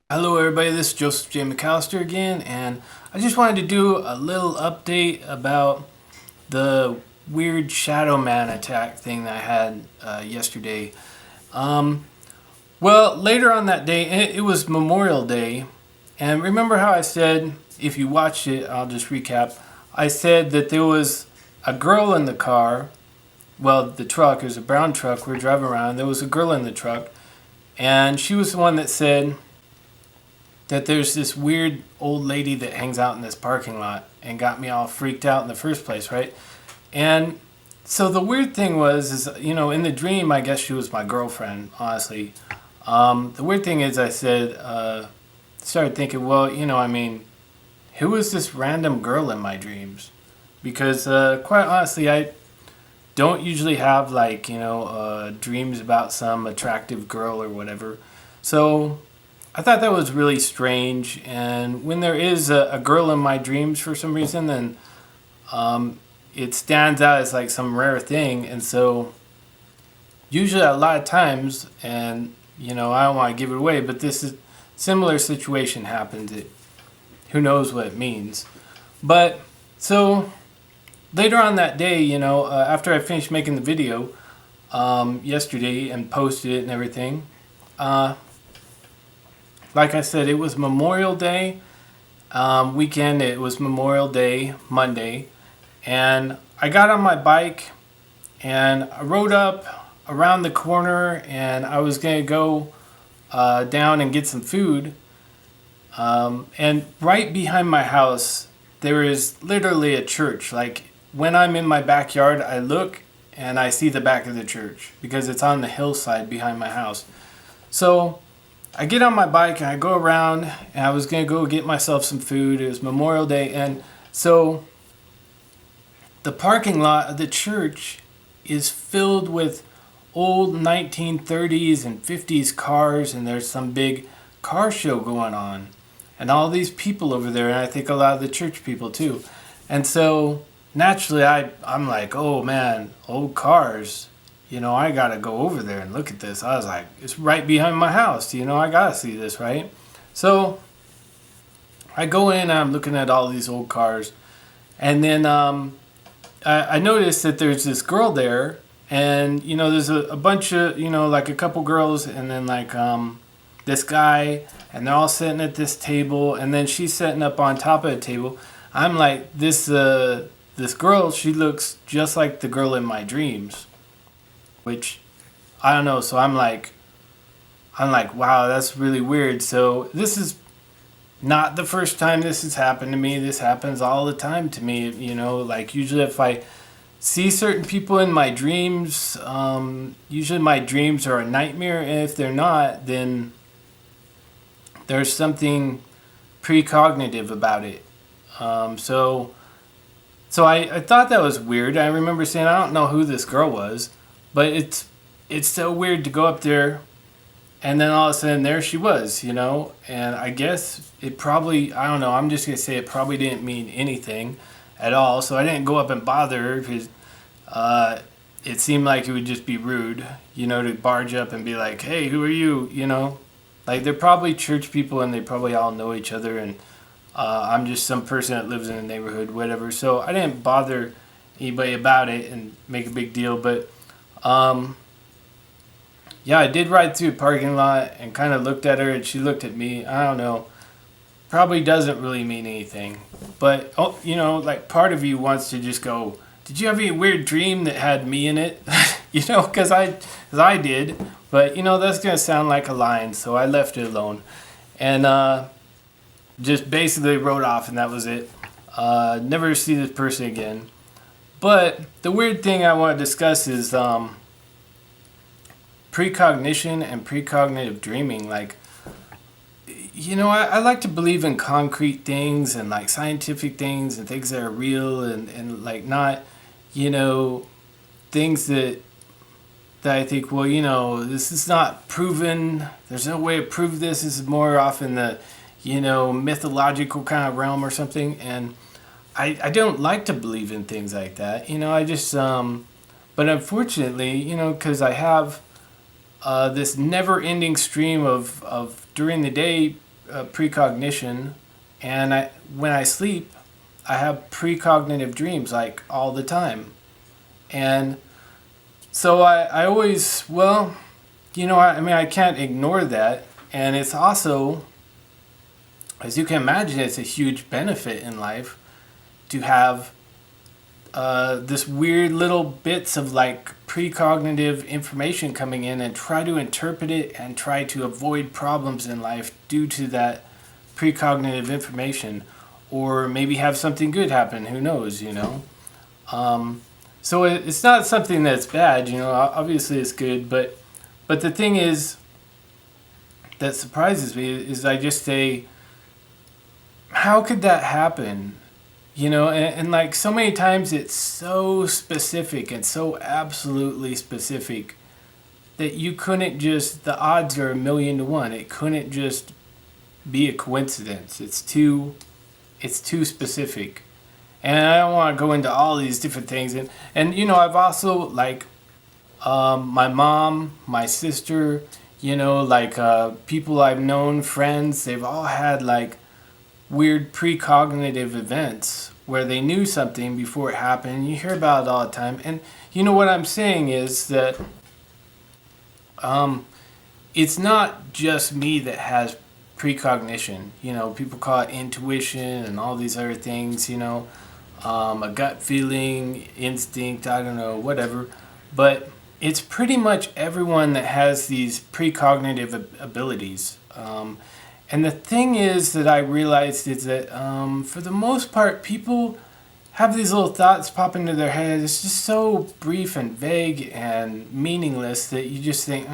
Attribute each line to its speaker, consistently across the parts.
Speaker 1: Hello everybody, this is Joseph J. McAllister again, and I just wanted to do a little update about the weird Shadow Man attack thing that I had yesterday. Well, later on that day, it was Memorial Day, and remember how I said, if you watched it, I'll just recap, I said that there was a girl in the car, well, the truck, it was a brown truck, we were driving around, there was a girl in the truck, and she was the one that said that there's this weird old lady that hangs out in this parking lot and got me all freaked out in the first place, right? And so the weird thing was, in the dream, I guess she was my girlfriend, honestly. The weird thing is I started thinking, well, who is this random girl in my dreams? Because quite honestly, I don't usually have dreams about some attractive girl or whatever. So I thought that was really strange, and when there is a girl in my dreams for some reason, then it stands out as like some rare thing. And so usually a lot of times, and I don't want to give it away, but this is similar situation happens. Who knows what it means. But so later on that day, after I finished making the video yesterday and posted it and everything, like I said, it was Memorial Day weekend. It was Memorial Day Monday. And I got on my bike and I rode up around the corner and I was going to go down and get some food. And right behind my house, there is literally a church. Like when I'm in my backyard, I look and I see the back of the church because it's on the hillside behind my house. So I get on my bike and I go around and I was going to go get myself some food. It was Memorial Day. And so the parking lot of the church is filled with old 1930s and 50s cars, and there's some big car show going on. And all these people over there, and I think a lot of the church people too. And so naturally I'm like, oh man, old cars. I gotta go over there and look at this. I was like, it's right behind my house. I gotta see this, right? So I go in and I'm looking at all these old cars. And then I noticed that there's this girl there. And, there's a bunch of, like a couple girls and then this guy. And they're all sitting at this table. And then she's sitting up on top of the table. I'm like, this girl, she looks just like the girl in my dreams. Which, I don't know, so I'm like, wow, that's really weird. So this is not the first time this has happened to me. This happens all the time to me, like usually if I see certain people in my dreams, usually my dreams are a nightmare, and if they're not, then there's something precognitive about it. So I thought that was weird. I remember saying, I don't know who this girl was. But it's so weird to go up there, and then all of a sudden there she was, and I guess it probably, I don't know, I'm just going to say it probably didn't mean anything at all, so I didn't go up and bother her because it seemed like it would just be rude, to barge up and be like, hey, who are you, Like they're probably church people and they probably all know each other, and I'm just some person that lives in the neighborhood, whatever, so I didn't bother anybody about it and make a big deal, but yeah, I did ride through a parking lot and kind of looked at her and she looked at me. I don't know. Probably doesn't really mean anything. But, like part of you wants to just go, did you have any weird dream that had me in it? Because I did. But, that's going to sound like a line, so I left it alone. And just basically wrote off and that was it. Never see this person again. But the weird thing I want to discuss is precognition and precognitive dreaming. Like, I like to believe in concrete things and like scientific things and things that are real and like not, things that I think, well, this is not proven. There's no way to prove this. This is more often the, mythological kind of realm or something. And I don't like to believe in things like that. I just, but unfortunately, because I have this never-ending stream of during the day precognition, and when I sleep, I have precognitive dreams like all the time. And so I always, well, I can't ignore that. And it's also, as you can imagine, it's a huge benefit in life to have this weird little bits of like precognitive information coming in and try to interpret it and try to avoid problems in life due to that precognitive information, or maybe have something good happen. Who knows, So it's not something that's bad, obviously it's good, but the thing is that surprises me is I just say, how could that happen? And like so many times it's so specific and so absolutely specific that you couldn't just, the odds are 1,000,000 to 1. It couldn't just be a coincidence. It's too specific. And I don't want to go into all these different things. And I've also, like, my mom, my sister, people I've known, friends, they've all had, like, weird precognitive events where they knew something before it happened. You hear about it all the time. And, what I'm saying is that it's not just me that has precognition. People call it intuition and all these other things, a gut feeling, instinct, I don't know, whatever. But it's pretty much everyone that has these precognitive abilities. And the thing is that I realized is that for the most part, people have these little thoughts pop into their head. It's just so brief and vague and meaningless that you just think,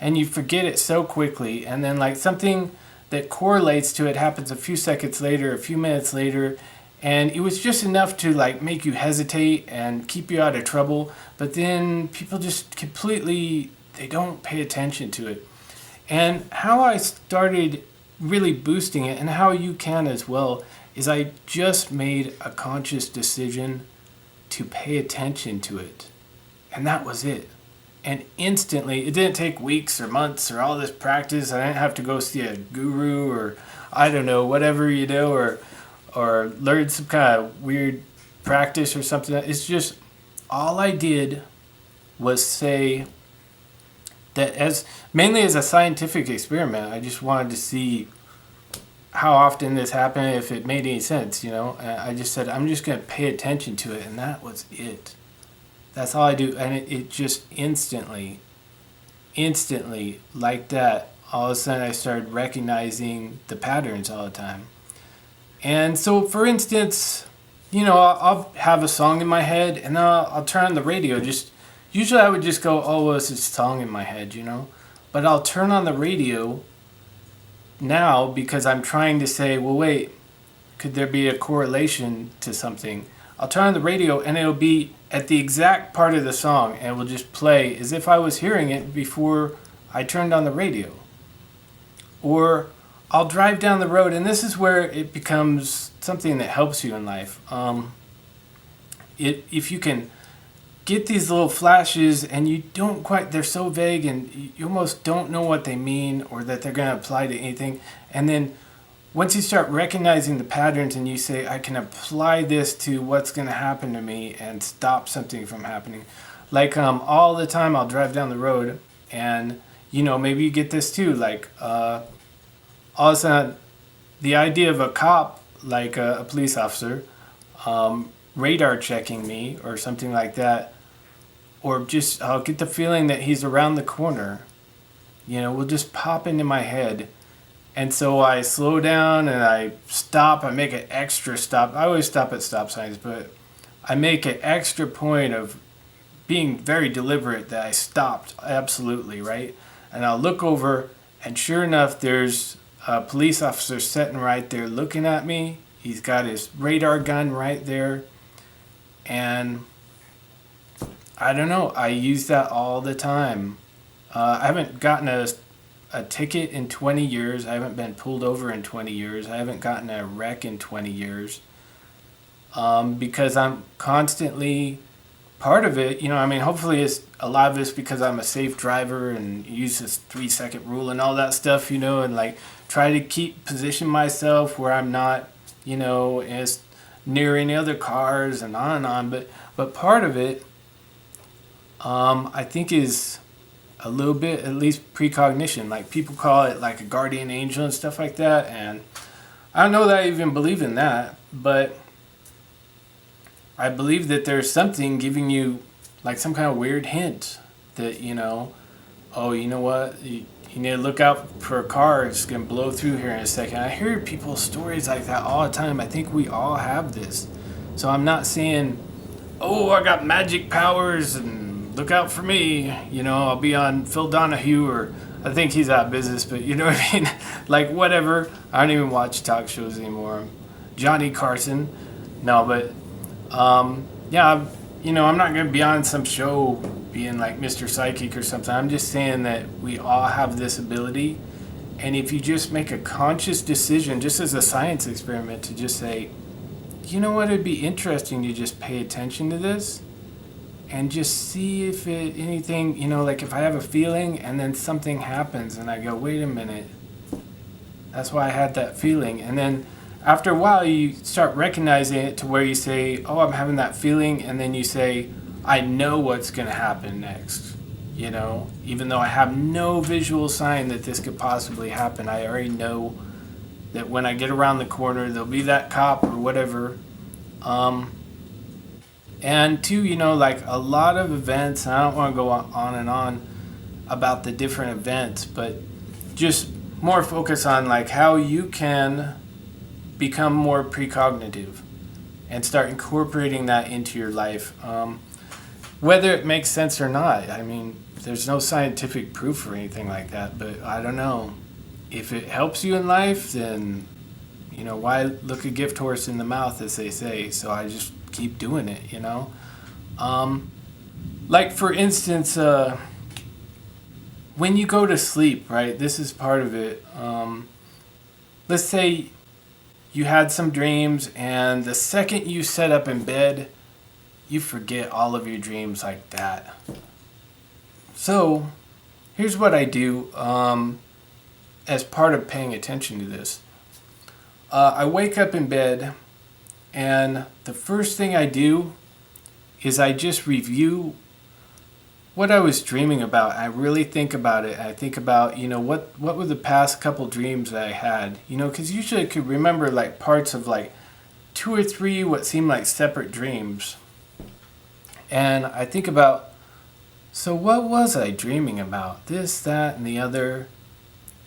Speaker 1: and you forget it so quickly. And then like something that correlates to it happens a few seconds later, a few minutes later, and it was just enough to like make you hesitate and keep you out of trouble. But then people just completely, they don't pay attention to it. And how I started really boosting it, and how you can as well, is I just made a conscious decision to pay attention to it. And that was it. And instantly, it didn't take weeks or months or all this practice. I didn't have to go see a guru or I don't know, whatever, or learn some kind of weird practice or something. It's just, all I did was say that mainly as a scientific experiment. I just wanted to see how often this happened, if it made any sense, I just said, I'm just going to pay attention to it, and that was it. That's all I do. And it just instantly, like that, all of a sudden I started recognizing the patterns all the time. And so, for instance, I'll have a song in my head, and I'll turn on the radio. Usually I would just go, oh, it's a song in my head, But I'll turn on the radio now because I'm trying to say, well, wait, could there be a correlation to something? I'll turn on the radio and it'll be at the exact part of the song, and it will just play as if I was hearing it before I turned on the radio. Or I'll drive down the road, and this is where it becomes something that helps you in life. If you can get these little flashes and you don't quite, they're so vague and you almost don't know what they mean or that they're going to apply to anything. And then once you start recognizing the patterns and you say, I can apply this to what's going to happen to me and stop something from happening. Like all the time I'll drive down the road and, maybe you get this too. Like all of a sudden the idea of a cop, like a police officer, radar checking me or something like that, or just I'll get the feeling that he's around the corner, will just pop into my head. And so I slow down and I stop. I make an extra stop. I always stop at stop signs, but I make an extra point of being very deliberate that I stopped absolutely, right? And I'll look over, and sure enough, there's a police officer sitting right there looking at me. He's got his radar gun right there. And I don't know, I use that all the time. I haven't gotten a ticket in 20 years. I haven't been pulled over in 20 years. I haven't gotten a wreck in 20 years. Because I'm constantly part of it, I mean, hopefully it's a lot of it's because I'm a safe driver and use this 3-second rule and all that stuff, and like try to position myself where I'm not, as near any other cars and on and on. But part of it, I think is a little bit, at least precognition. Like people call it like a guardian angel and stuff like that. And I don't know that I even believe in that, but I believe that there's something giving you like some kind of weird hint that, oh, you know what? You need to look out for a car. It's going to blow through here in a second. I hear people's stories like that all the time. I think we all have this. So I'm not saying, oh, I got magic powers and look out for me. I'll be on Phil Donahue, or I think he's out of business, but you know what I mean? Like whatever. I don't even watch talk shows anymore. Johnny Carson. No, but yeah, I'm not going to be on some show being like Mr. Psychic or something. I'm just saying that we all have this ability. And if you just make a conscious decision, just as a science experiment, to just say, you know what, it'd be interesting to just pay attention to this and just see if anything, like if I have a feeling and then something happens and I go, wait a minute, that's why I had that feeling. And then after a while, you start recognizing it to where you say, oh, I'm having that feeling. And then you say, I know what's going to happen next. Even though I have no visual sign that this could possibly happen, I already know that when I get around the corner, there'll be that cop or whatever. And two, like a lot of events, and I don't want to go on and on about the different events, but just more focus on like how you can become more precognitive and start incorporating that into your life, whether it makes sense or not. I mean, there's no scientific proof or anything like that, but I don't know, if it helps you in life, then why look a gift horse in the mouth, as they say. So I just keep doing it. Like for instance, when you go to sleep, right, this is part of it. Let's say you had some dreams, and the second you set up in bed, you forget all of your dreams like that. So, here's what I do as part of paying attention to this. I wake up in bed, and the first thing I do is I just review what I was dreaming about. I really think about it. I think about, what were the past couple dreams that I had? Because usually I could remember like parts of like 2 or 3 what seemed like separate dreams. And I think about, so what was I dreaming about? This, that, and the other.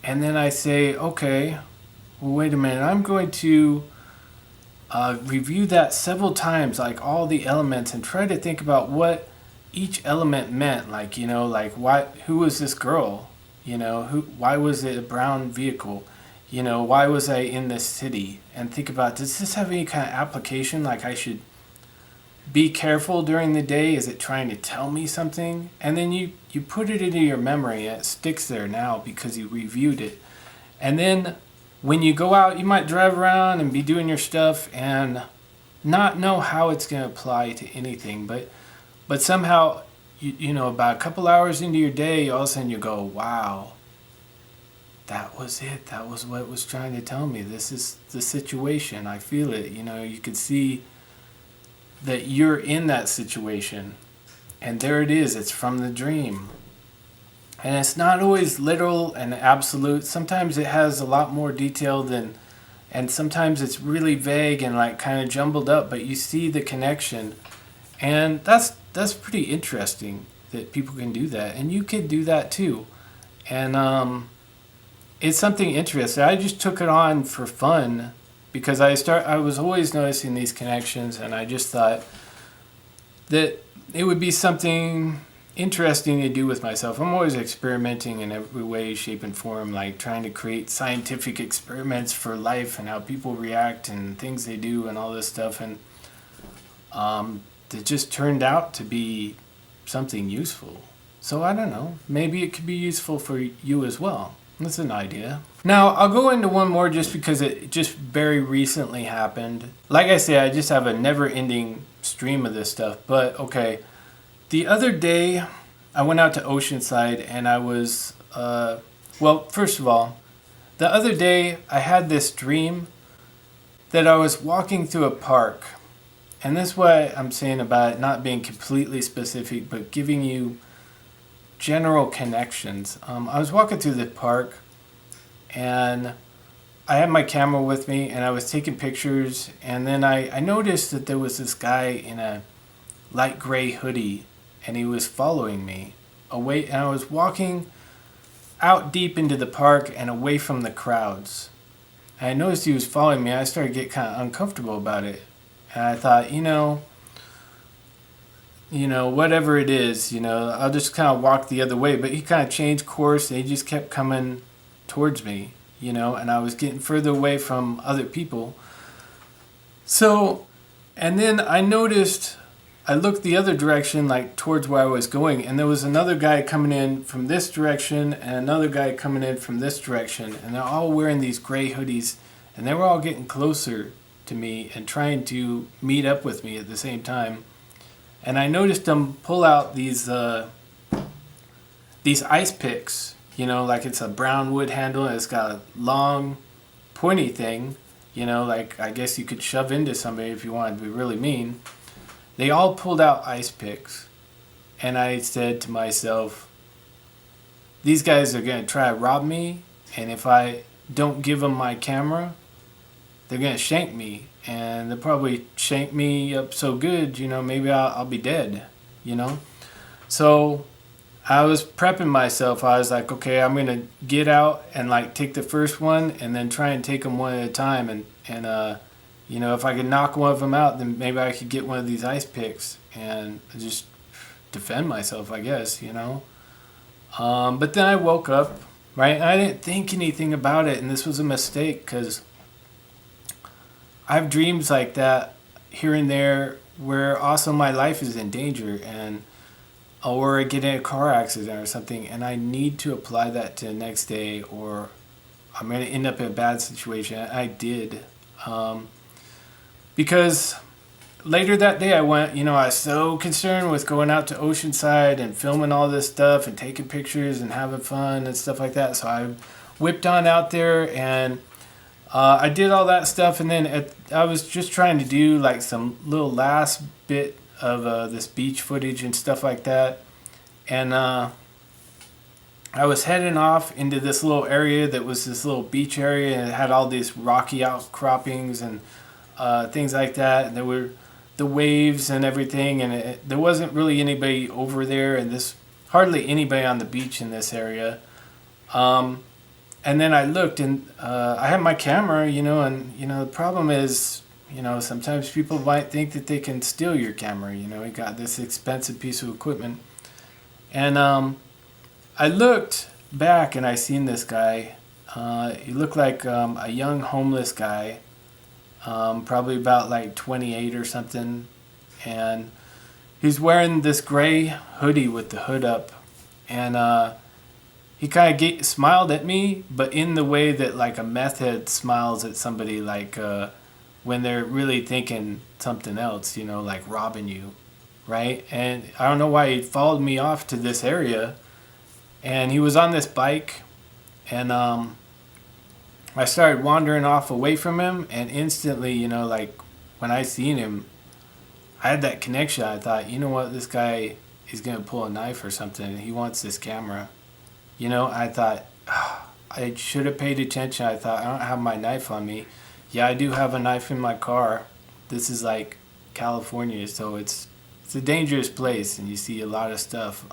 Speaker 1: And then I say, okay, well, wait a minute. I'm going to review that several times, like all the elements, and try to think about what each element meant. Like, who was this girl? Why was it a brown vehicle? Why was I in this city? And think about, does this have any kind of application? Like I should be careful during the day? Is it trying to tell me something? And then you put it into your memory, and it sticks there now because you reviewed it. And then when you go out, you might drive around and be doing your stuff and not know how it's going to apply to anything. But somehow, about a couple hours into your day, all of a sudden you go, wow, that was it. That was what it was trying to tell me. This is the situation. I feel it. You could see that you're in that situation. And there it is. It's from the dream. And it's not always literal and absolute. Sometimes it has a lot more detail and sometimes it's really vague and like kind of jumbled up, but you see the connection. And that's pretty interesting that people can do that. And you could do that too. And it's something interesting. I just took it on for fun because I was always noticing these connections, and I just thought that it would be something interesting to do with myself. I'm always experimenting in every way, shape, and form, like trying to create scientific experiments for life and how people react and things they do and all this stuff. And it just turned out to be something useful. So I don't know, maybe it could be useful for you as well. That's an idea. Now, I'll go into one more just because it just very recently happened. Like I say, I just have a never-ending stream of this stuff. But, okay, The other day, I went out to Oceanside and I was, well, first of all, the other day I had this dream that I was walking through a park. And that's what I'm saying about it not being completely specific, but giving you general connections. I was walking through the park and I had my camera with me and I was taking pictures. And then I noticed that there was this guy in a light gray hoodie and he was following me away. And I was walking out deep into the park and away from the crowds. And I noticed he was following me. I started to get kind of uncomfortable about it. And I thought, whatever it is, I'll just kind of walk the other way. But he kind of changed course and he just kept coming towards me, and I was getting further away from other people. So, and then I noticed, I looked the other direction, like towards where I was going, and there was another guy coming in from this direction and another guy coming in from this direction. And they're all wearing these gray hoodies and they were all getting closer to me and trying to meet up with me at the same time. And I noticed them pull out these ice picks, like it's a brown wood handle and it's got a long pointy thing, like I guess you could shove into somebody if you wanted to be really mean. They all pulled out ice picks and I said to myself, these guys are going to try to rob me, and if I don't give them my camera, they're going to shank me, and they'll probably shank me up so good, maybe I'll be dead, So I was prepping myself. I was like, okay, I'm going to get out and like take the first one and then try and take them one at a time. And if I could knock one of them out, then maybe I could get one of these ice picks and just defend myself, I guess, But then I woke up, right? And I didn't think anything about it. And this was a mistake because I have dreams like that here and there where also my life is in danger or I get in a car accident or something and I need to apply that to the next day or I'm going to end up in a bad situation. I did. Because later that day I went, I was so concerned with going out to Oceanside and filming all this stuff and taking pictures and having fun and stuff like that. So I whipped on out there and I did all that stuff, and then I was just trying to do like some little last bit of this beach footage and stuff like that. And I was heading off into this little area that was this little beach area, and it had all these rocky outcroppings and things like that. And there were the waves and everything, and there wasn't really anybody over there, and hardly anybody on the beach in this area. And then I looked and I had my camera, and, the problem is, sometimes people might think that they can steal your camera. You got this expensive piece of equipment. And I looked back and I seen this guy. He looked like a young homeless guy, probably about like 28 or something. And he's wearing this gray hoodie with the hood up. And he kind of smiled at me, but in the way that like a meth head smiles at somebody, like when they're really thinking something else, like robbing you, right? And I don't know why he followed me off to this area, and he was on this bike, and I started wandering off away from him, and instantly, like when I seen him, I had that connection. I thought, this guy is gonna pull a knife or something. He wants this camera. I thought, I should have paid attention. I thought, I don't have my knife on me. Yeah, I do have a knife in my car. This is like California, so it's a dangerous place, and you see a lot of stuff.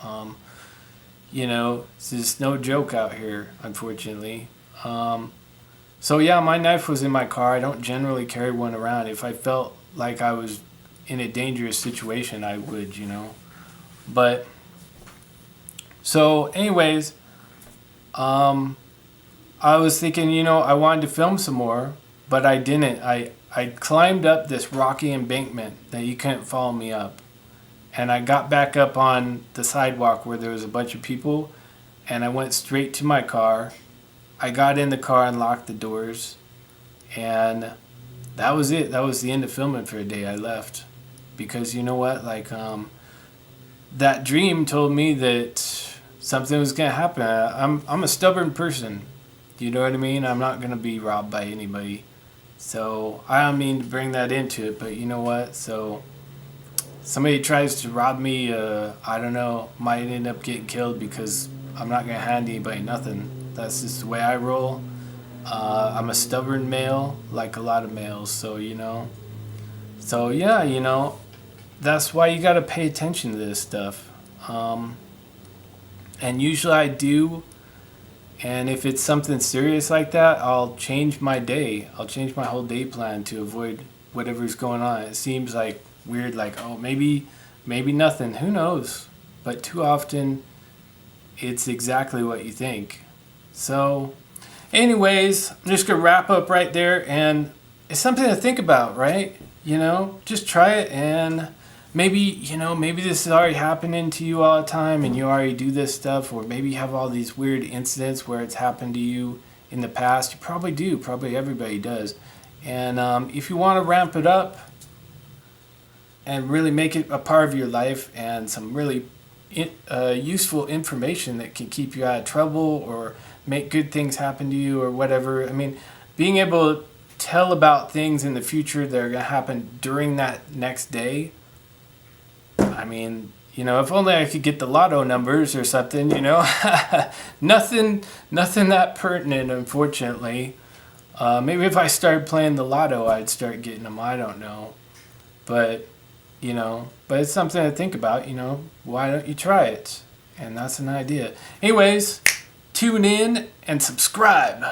Speaker 1: It's just no joke out here, unfortunately. So yeah, my knife was in my car. I don't generally carry one around. If I felt like I was in a dangerous situation, I would, But, so anyways, I was thinking, I wanted to film some more, but I didn't. I climbed up this rocky embankment that you couldn't follow me up. And I got back up on the sidewalk where there was a bunch of people, and I went straight to my car. I got in the car and locked the doors, and that was it. That was the end of filming for a day. I left because you know what? Like, that dream told me that something was gonna happen. I'm a stubborn person. You know what I mean? I'm not gonna be robbed by anybody. So I don't mean to bring that into it, but you know what? So somebody tries to rob me, I don't know, might end up getting killed because I'm not gonna hand anybody nothing. That's just the way I roll. I'm a stubborn male, like a lot of males. So So yeah, that's why you gotta pay attention to this stuff. And usually I do. And if it's something serious like that, I'll change my day. I'll change my whole day plan to avoid whatever's going on. It seems like weird, like, oh, maybe nothing. Who knows? But too often, it's exactly what you think. So, anyways, I'm just going to wrap up right there. And it's something to think about, right? Just try it, and maybe this is already happening to you all the time and you already do this stuff, or maybe you have all these weird incidents where it's happened to you in the past. You probably do. Probably everybody does. And if you want to ramp it up and really make it a part of your life, and some really useful information that can keep you out of trouble or make good things happen to you or whatever. I mean, being able to tell about things in the future that are going to happen during that next day. I mean, if only I could get the lotto numbers or something, nothing that pertinent, unfortunately. Maybe if I started playing the lotto, I'd start getting them. I don't know. But it's something to think about, why don't you try it? And that's an idea. Anyways, tune in and subscribe.